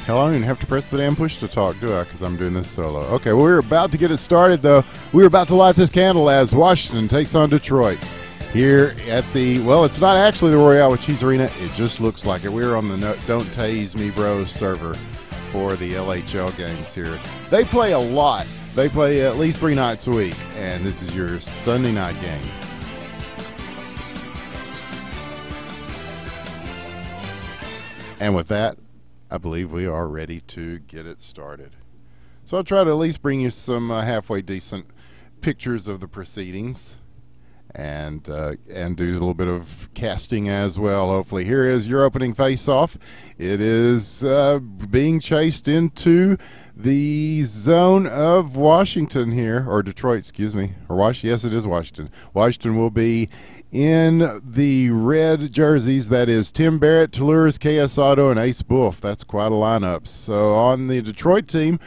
Hell, I don't even have to press the damn push to talk, do I? Because I'm doing this solo. Okay, well, we're about to get it started, though. We're about to light this candle as Washington takes on Detroit here at the, well, it's not actually the Royale with Cheese Arena. It just looks like it. We're on the Don't Tase Me Bros server for the LHL games here. They play a lot. They play at least 3 nights a week, and this is your Sunday night game. And with that, I believe we are ready to get it started. So I'll try to at least bring you some halfway decent pictures of the proceedings and do a little bit of casting as well, hopefully. Here is your opening face-off. It is being chased into the zone of Washington here, or Detroit, excuse me. Or Washington, yes, it is Washington. Washington will be in the red jerseys. That is Tim Barrett, Toulouse, KS Auto, and Ace Wolf. That's quite a lineup. So on the Detroit team,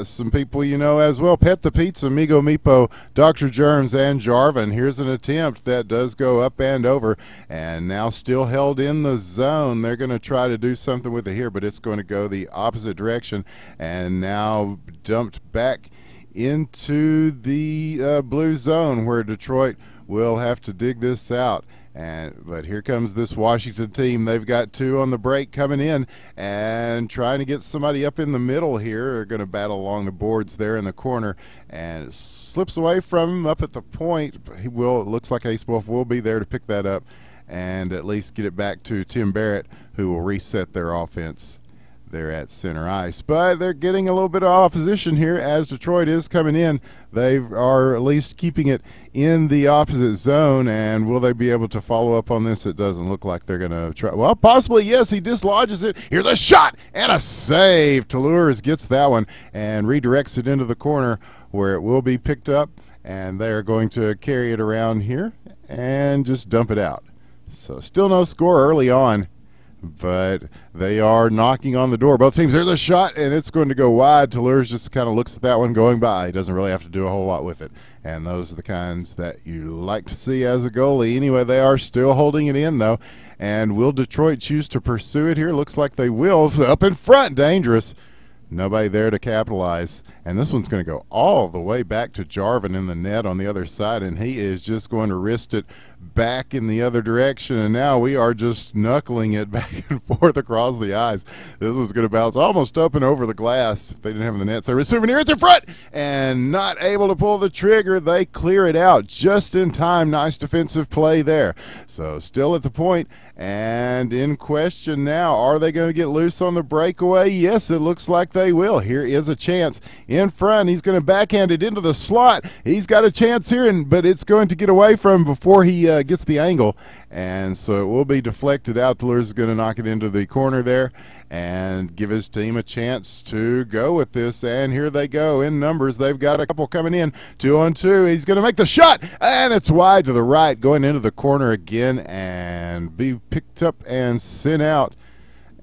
some people you know as well: Pet the Pizza, Migo Meepo, Dr. Germs, and Jarvin. Here's an attempt that does go up and over, and now still held in the zone. They're going to try to do something with it here, but it's going to go the opposite direction, and now dumped back into the blue zone where Detroit will have to dig this out. But here comes this Washington team. They've got 2 on the break coming in and trying to get somebody up in the middle here. They're going to battle along the boards there in the corner, and it slips away from him up at the point. It looks like Ace Wolf will be there to pick that up and at least get it back to Tim Barrett, who will reset their offense there at center ice. But they're getting a little bit of opposition here as Detroit is coming in. They are at least keeping it in the opposite zone, and will they be able to follow up on this? It doesn't look like they're going to try. Well, possibly, yes. He dislodges it. Here's a shot and a save. Toulouse gets that one and redirects it into the corner where it will be picked up, and they are going to carry it around here and just dump it out. So still no score early on, but they are knocking on the door. Both teams, there's a shot, and it's going to go wide. Toulouse just kind of looks at that one going by. He doesn't really have to do a whole lot with it, and those are the kinds that you like to see as a goalie. Anyway, they are still holding it in, though, and will Detroit choose to pursue it here? Looks like they will. Up in front, dangerous. Nobody there to capitalize, and this one's going to go all the way back to Jarvin in the net on the other side, and he is just going to wrist it back in the other direction, and now we are just knuckling it back and forth across the ice. This one's going to bounce almost up and over the glass if they didn't have the net. So Souvenir, it's in front and not able to pull the trigger. They clear it out just in time. Nice defensive play there. So still at the point and in question now. Are they going to get loose on the breakaway? Yes, it looks like they will. Here is a chance in front. He's going to backhand it into the slot. He's got a chance here, but it's going to get away from him before he gets the angle, and so it will be deflected out. Toulouse is going to knock it into the corner there and give his team a chance to go with this, and here they go in numbers. They've got a couple coming in, 2-on-2. He's going to make the shot, and it's wide to the right, going into the corner again and be picked up and sent out.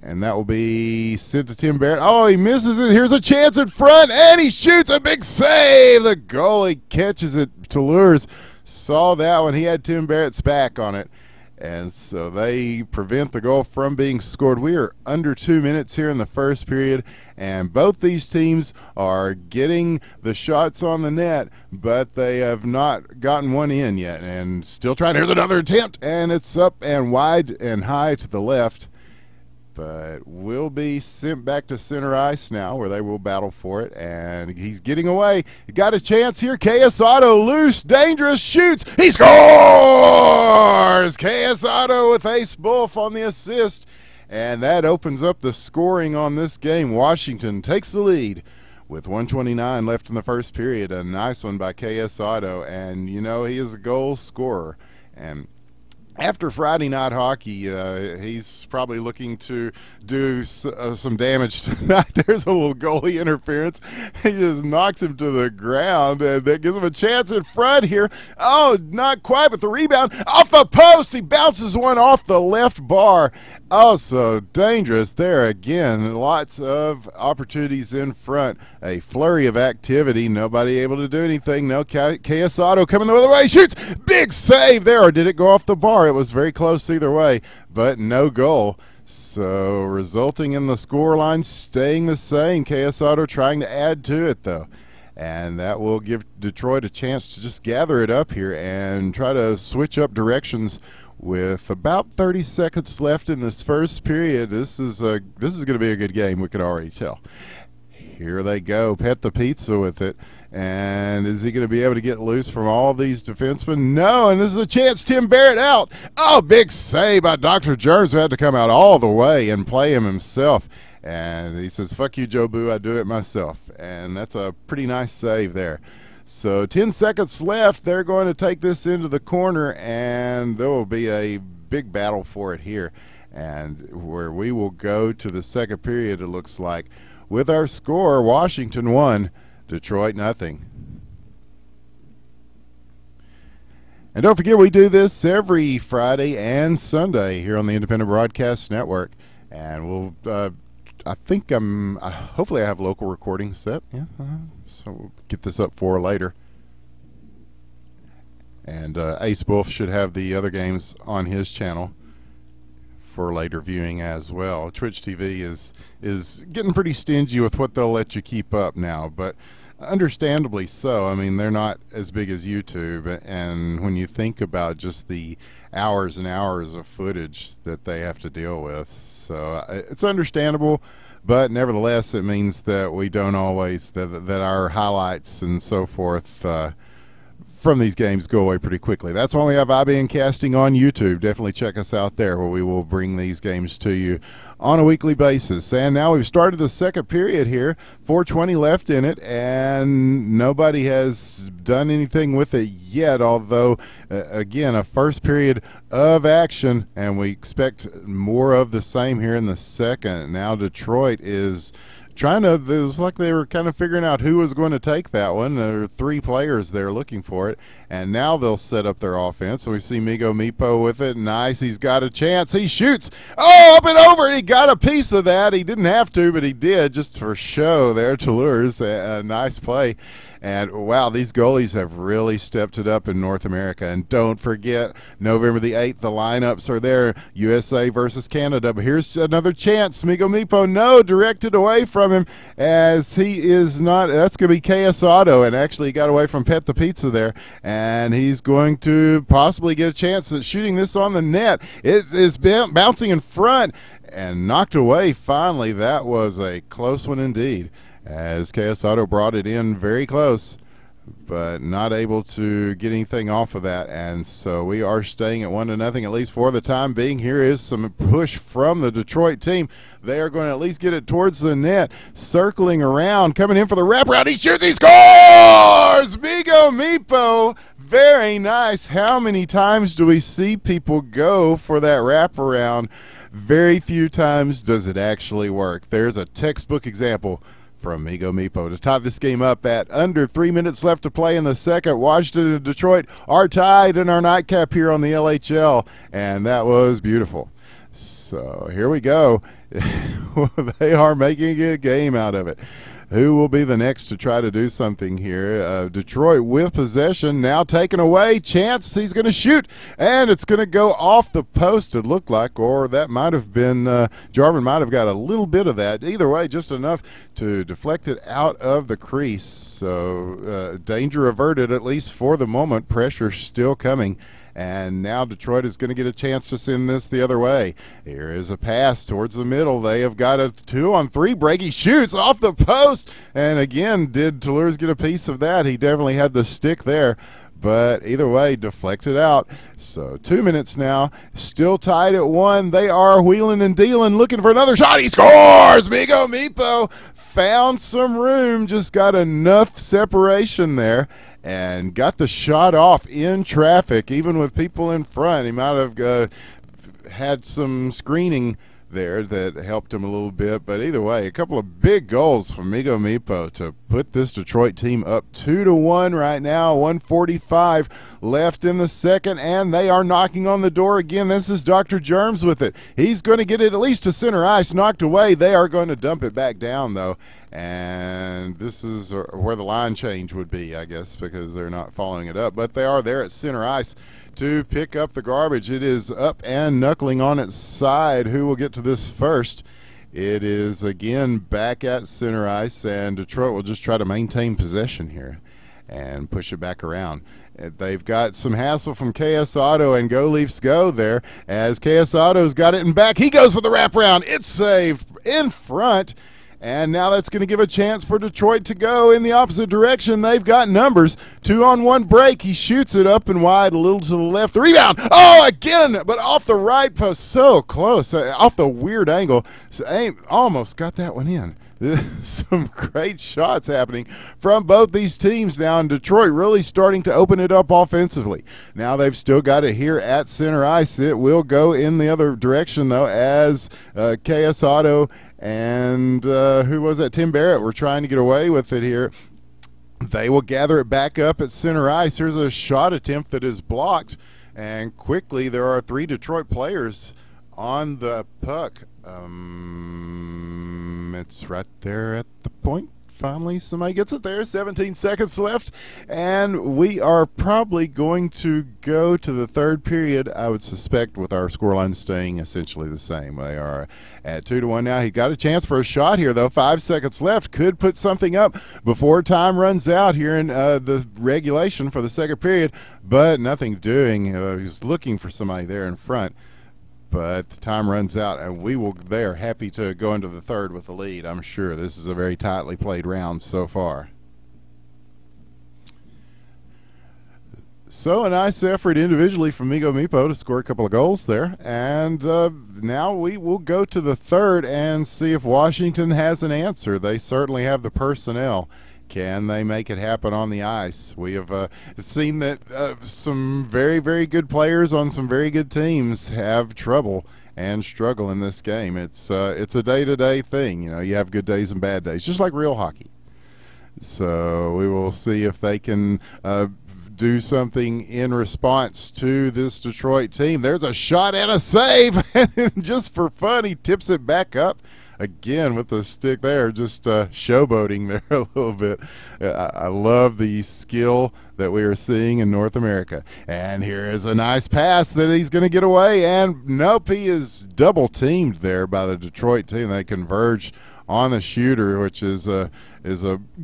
And that will be sent to Tim Barrett. Oh, he misses it. Here's a chance in front, and he shoots a big save. The goalie catches it. Toulouse saw that one. He had Tim Barrett's back on it, and so they prevent the goal from being scored. We are under 2 minutes here in the first period, and both these teams are getting the shots on the net, but they have not gotten one in yet, and still trying. Here's another attempt, and it's up and wide and high to the left, but will be sent back to center ice now where they will battle for it, and he's getting away. He got a chance here. KS Auto loose, dangerous, shoots. He scores! KS Auto with Ace Wolf on the assist, and that opens up the scoring on this game. Washington takes the lead with 1:29 left in the first period. A nice one by KS Auto, and you know he is a goal scorer, and after Friday night hockey, he's probably looking to do some damage tonight. There's a little goalie interference. He just knocks him to the ground, and that gives him a chance in front here. Oh, not quite, but the rebound off the post. He bounces one off the left bar. Oh, so dangerous there again. Lots of opportunities in front. A flurry of activity. Nobody able to do anything. No, KS Auto coming the other way. Shoots. Big save there, or did it go off the bar? It was very close either way, but no goal. So resulting in the scoreline staying the same. KS Auto trying to add to it though. And that will give Detroit a chance to just gather it up here and try to switch up directions with about 30 seconds left in this first period. This is going to be a good game, we can already tell. Here they go, Pet the Pizza with it. And is he going to be able to get loose from all these defensemen? No, and this is a chance. Tim Barrett out. Oh, big save by Dr. Germs, who had to come out all the way and play him himself. And he says, fuck you, Joe Boo, I do it myself. And that's a pretty nice save there. So 10 seconds left. They're going to take this into the corner, and there will be a big battle for it here. And where we will go to the second period, it looks like. With our score, Washington 1, Detroit nothing. And don't forget, we do this every Friday and Sunday here on the Independent Broadcast Network. And we'll, I think hopefully I have local recordings set. Yeah, so we'll get this up for later. And Ace Wolf should have the other games on his channel for later viewing as well. Twitch TV is getting pretty stingy with what they'll let you keep up now, but understandably so. I mean, they're not as big as YouTube, and when you think about just the hours and hours of footage that they have to deal with, so it's understandable. But nevertheless, it means that we don't always that our highlights and so forth from these games go away pretty quickly. That's why we have IBN Casting on YouTube. Definitely check us out there, where we will bring these games to you on a weekly basis. And now we've started the second period here, 4:20 left in it, and nobody has done anything with it yet, although again, a first period of action, and we expect more of the same here in the second. Now Detroit is trying to, it was like they were kind of figuring out who was going to take that one. There are three players there looking for it, and now they'll set up their offense. So we see Migo Mipo with it. Nice, he's got a chance. He shoots. Oh, up and over. He got a piece of that. He didn't have to, but he did just for show there. Toulouse, a nice play. And wow, these goalies have really stepped it up in North America. And don't forget, November the 8th, the lineups are there. USA versus Canada. But here's another chance. Migo Mipo, no, directed away from him, as he is not. That's going to be KS Auto, and actually he got away from Pet the Pizza there. And he's going to possibly get a chance at shooting this on the net. It is bouncing in front and knocked away finally. That was a close one indeed, as KS Auto brought it in very close, but not able to get anything off of that. And so we are staying at 1-0, at least for the time being. Here is some push from the Detroit team. They are going to at least get it towards the net, circling around, coming in for the wraparound. He shoots, he scores! Migo Mipo, very nice. How many times do we see people go for that wraparound? Very few times does it actually work. There's a textbook example from Migo Mipo to tie this game up at under 3 minutes left to play in the second. Washington and Detroit are tied in our nightcap here on the LHL, and that was beautiful. So here we go. They are making a game out of it. Who will be the next to try to do something here? Detroit with possession, now taken away. Chance, he's going to shoot, and it's going to go off the post, it looked like, or that might have been, Jarvin might have got a little bit of that. Either way, just enough to deflect it out of the crease. So danger averted, at least for the moment. Pressure still coming. And now Detroit is going to get a chance to send this the other way. Here is a pass towards the middle. They have got a 2-on-3 break. He shoots off the post. And again, did Toulouse get a piece of that? He definitely had the stick there. But either way, deflected out. So 2 minutes now, still tied at 1. They are wheeling and dealing, looking for another shot. He scores! Migo Mipo found some room, just got enough separation there, and got the shot off in traffic, even with people in front. He might have had some screening there that helped him a little bit, but either way, a couple of big goals from Migo Mipo to put this Detroit team up 2-1 right now. 1:45 left in the second, and they are knocking on the door again. This is Dr. Germs with it. He's going to get it at least to center ice, knocked away. They are going to dump it back down though, And this is where the line change would be, I guess, because they're not following it up. But they are there at center ice to pick up the garbage. It is up and knuckling on its side. Who will get to this first? It is again back at center ice, and Detroit will just try to maintain possession here and push it back around. They've got some hassle from KS Auto, and Go Leafs Go there as KS Auto's got it in back. He goes for the wraparound. It's saved in front. And now that's going to give a chance for Detroit to go in the opposite direction. They've got numbers. 2-on-1 break. He shoots it up and wide, a little to the left. The rebound. Oh, again, but off the right post. So close. Off the weird angle. So, almost got that one in. Some great shots happening from both these teams now, and Detroit really starting to open it up offensively. Now they've still got it here at center ice. It will go in the other direction, though, as KS Auto and who was that? Tim Barrett were trying to get away with it here. They will gather it back up at center ice. Here's a shot attempt that is blocked, and quickly there are 3 Detroit players on the puck. It's right there at the point. Finally, somebody gets it there. 17 seconds left, and we are probably going to go to the third period, I would suspect, with our scoreline staying essentially the same. They are at 2-1 now. He got a chance for a shot here, though. 5 seconds left. Could put something up before time runs out here in the regulation for the second period, but nothing doing. He was looking for somebody there in front. But the time runs out, and they are happy to go into the third with the lead, I'm sure. This is a very tightly played round so far. So a nice effort individually from Migo Mipo to score a couple of goals there. And now we will go to the third and see if Washington has an answer. They certainly have the personnel. Can they make it happen on the ice? We have seen that some very, very good players on some very good teams have trouble and struggle in this game. It's a day-to-day thing. You know, you have good days and bad days, just like real hockey. So we will see if they can do something in response to this Detroit team. There's a shot and a save, and just for fun, he tips it back up. Again with the stick there, just showboating there a little bit. I love the skill that we are seeing in North America. And here is a nice pass that he's going to get away. And nope, he is double teamed there by the Detroit team. They converge on the shooter, which is a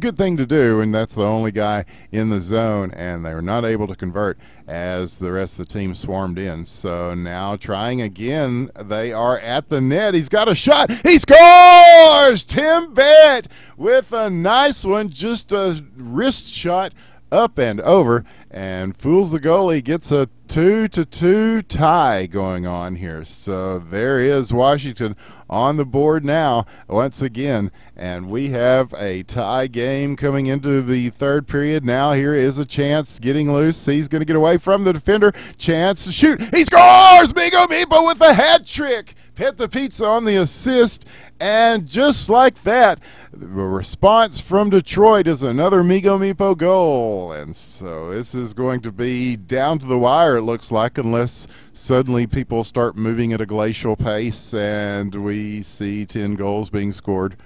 good thing to do, and that's the only guy in the zone, and they were not able to convert as the rest of the team swarmed in. So now trying again, they are at the net. He's got a shot. He scores! Tim Barrett with a nice one, just a wrist shot up and over, and fools the goalie. Gets a 2-2 tie going on here. So there is Washington on the board now once again, and we have a tie game coming into the third period. Now here is a chance getting loose. He's going to get away from the defender. Chance to shoot. He scores! Migo Mipo with a hat trick. Pet the Pizza on the assist, and just like that, the response from Detroit is another Migo Mipo goal. And so this is going to be down to the wire, it looks like, unless suddenly people start moving at a glacial pace and we see 10 goals being scored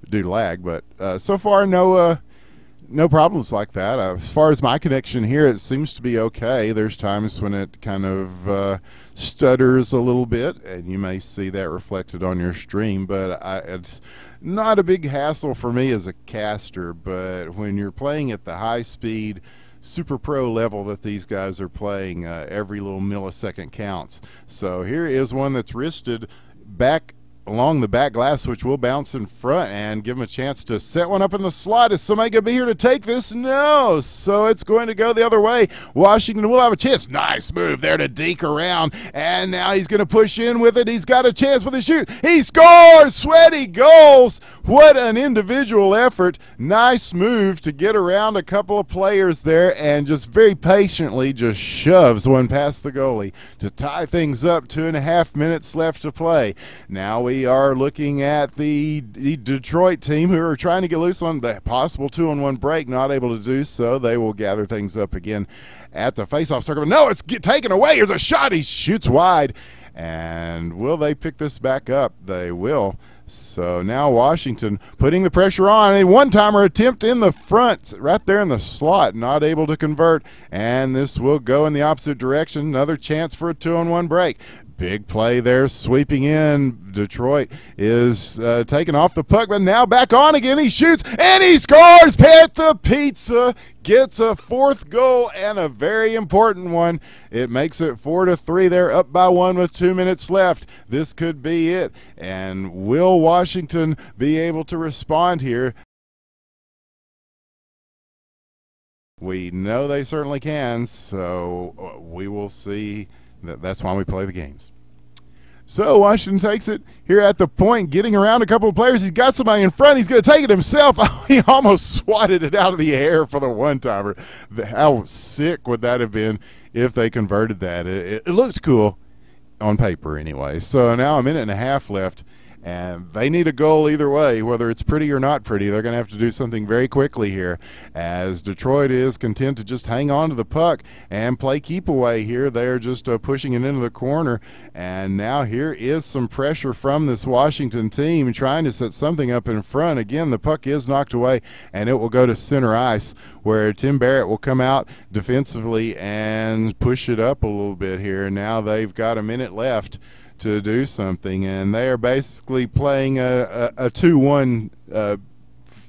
due to lag. But so far, no problems like that. As far as my connection here, it seems to be okay. There's times when it kind of stutters a little bit, and you may see that reflected on your stream, but it's not a big hassle for me as a caster. But when you're playing at the high-speed super pro level that these guys are playing, every little millisecond counts. So here is one that's wristed back along the back glass, which will bounce in front and give him a chance to set one up in the slot. Is somebody going to be here to take this? No. So it's going to go the other way. Washington will have a chance. Nice move there to deke around, and now he's going to push in with it. He's got a chance for the shoot. He scores! Sweaty goals. What an individual effort. Nice move to get around a couple of players there and just very patiently just shoves one past the goalie to tie things up. 2.5 minutes left to play. Now we are looking at the Detroit team, who are trying to get loose on the possible 2-on-1 break, not able to do so. They will gather things up again at the faceoff circle. No, it's taken away. Here's a shot. He shoots wide. And will they pick this back up? They will. So now Washington putting the pressure on. A one-timer attempt in the front, right there in the slot, not able to convert. And this will go in the opposite direction. Another chance for a 2-on-1 break. Big play there, sweeping in. Detroit is taken off the puck, but now back on again. He shoots, and he scores! Pet the Pizza gets a 4th goal, and a very important one. It makes it 4-3. They're up by 1 with 2 minutes left. This could be it. And will Washington be able to respond here? We know they certainly can, so we will see. That's why we play the games. So Washington takes it here at the point, getting around a couple of players. He's got somebody in front. He's going to take it himself. He almost swatted it out of the air for the one-timer. How sick would that have been if they converted that? It looks cool on paper anyway. So now a minute and a half left, and they need a goal either way, whether it's pretty or not pretty. They're going to have to do something very quickly here, as Detroit is content to just hang on to the puck and play keep away here. They're just pushing it into the corner, and now here is some pressure from this Washington team trying to set something up in front. Again, the puck is knocked away, and it will go to center ice, where Tim Barrett will come out defensively and push it up a little bit here. Now they've got a minute left to do something, and they are basically playing a 2-1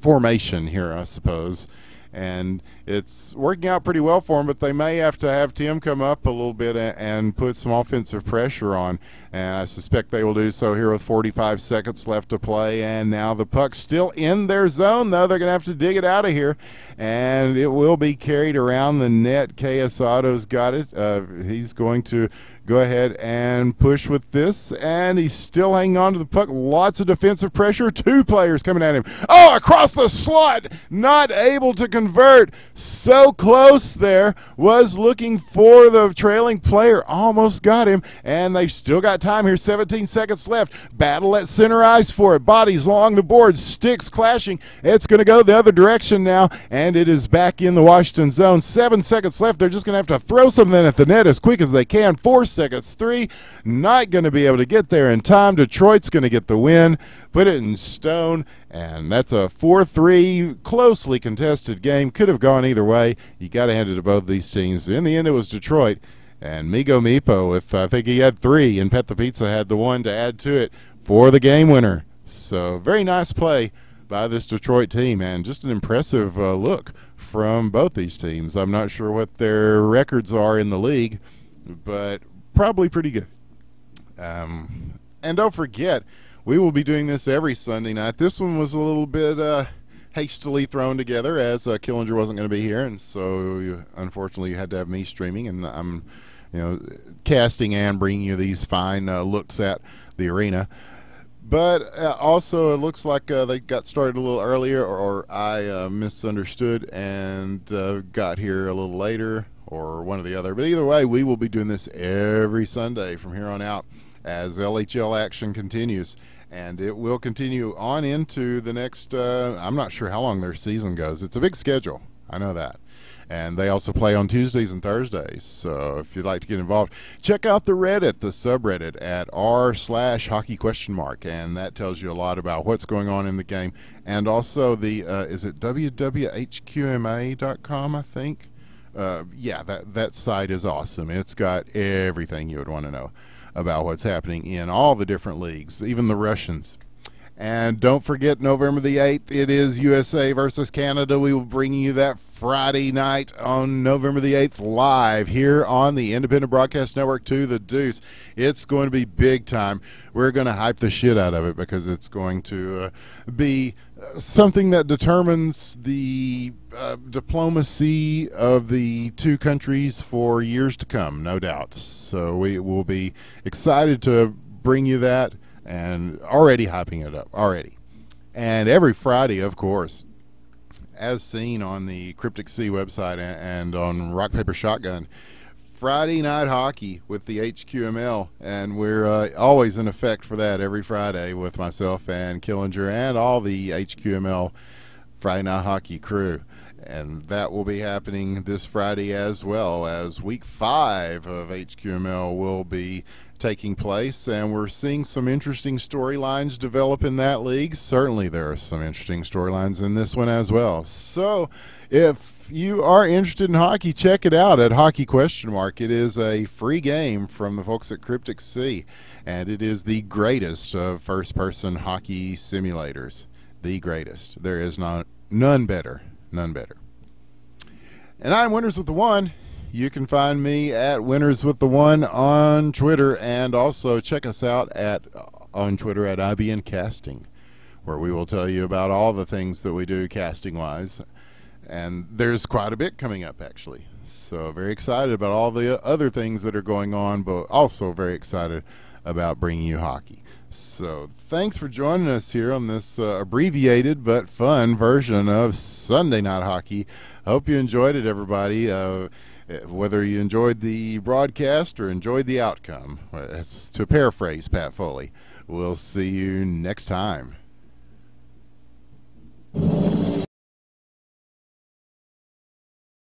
formation here, I suppose, and it's working out pretty well for them, but they may have to have Tim come up a little bit and put some offensive pressure on, and I suspect they will do so here with 45 seconds left to play. And now the puck's still in their zone, though. They're going to have to dig it out of here, and it will be carried around the net. Quesado's got it. He's going to go ahead and push with this, and he's still hanging on to the puck. Lots of defensive pressure. 2 players coming at him. Oh, across the slot, not able to convert. So close there, was looking for the trailing player, almost got him, and they've still got time here. 17 seconds left. Battle at center ice for it. Bodies along the boards, sticks clashing. It's going to go the other direction now, and it is back in the Washington zone. 7 seconds left. They're just going to have to throw something at the net as quick as they can. 4 seconds. 3. Not going to be able to get there in time. Detroit's going to get the win. Put it in stone, and that's a 4-3 closely contested game. Could have gone either way. You got to hand it to both these teams. In the end, it was Detroit, and Migo Mipo, if I think he had 3, and Pet the Pizza had the 1 to add to it for the game winner. So very nice play by this Detroit team, and just an impressive look from both these teams. I'm not sure what their records are in the league, but probably pretty good. And don't forget, we will be doing this every Sunday night. This one was a little bit hastily thrown together, as Killinger wasn't going to be here, and so unfortunately you had to have me streaming, and I'm casting and bringing you these fine looks at the arena. But also it looks like they got started a little earlier, or I misunderstood and got here a little later, or one or the other. But either way, we will be doing this every Sunday from here on out as LHL action continues. And it will continue on into the next, I'm not sure how long their season goes. It's a big schedule. I know that. And they also play on Tuesdays and Thursdays. So if you'd like to get involved, check out the Reddit, the subreddit at r/hockey?, and that tells you a lot about what's going on in the game. And also the, is it wwhqma.com, I think? Yeah, that site is awesome. It's got everything you would want to know about what's happening in all the different leagues, even the Russians. And don't forget, November the 8th, it is USA versus Canada. We will bring you that Friday night on November the 8th live here on the Independent Broadcast Network to the Deuce. It's going to be big time. We're going to hype the shit out of it because it's going to be something that determines the diplomacy of the two countries for years to come, no doubt. So we will be excited to bring you that, and already hyping it up already. And every Friday, of course, as seen on the Cryptic Sea website and on Rock Paper Shotgun, Friday night hockey with the HQML, and we're always in effect for that every Friday with myself and Killinger and all the HQML Friday night hockey crew. And that will be happening this Friday, as well as week 5 of HQML will be taking place, and we're seeing some interesting storylines develop in that league. Certainly there are some interesting storylines in this one as well. So if you are interested in hockey, check it out at Hockey Question Mark. It is a free game from the folks at Cryptic Sea, and it is the greatest of first-person hockey simulators. The greatest. There is none better. None better. And I'm Winners with the One. You can find me at Winners with the One on Twitter, and also check us out on Twitter at IBN Casting, where we will tell you about all the things that we do casting-wise. And there's quite a bit coming up, actually. So very excited about all the other things that are going on, but also very excited about bringing you hockey. So thanks for joining us here on this abbreviated but fun version of Sunday Night Hockey. Hope you enjoyed it, everybody. Whether you enjoyed the broadcast or enjoyed the outcome, to paraphrase Pat Foley, we'll see you next time.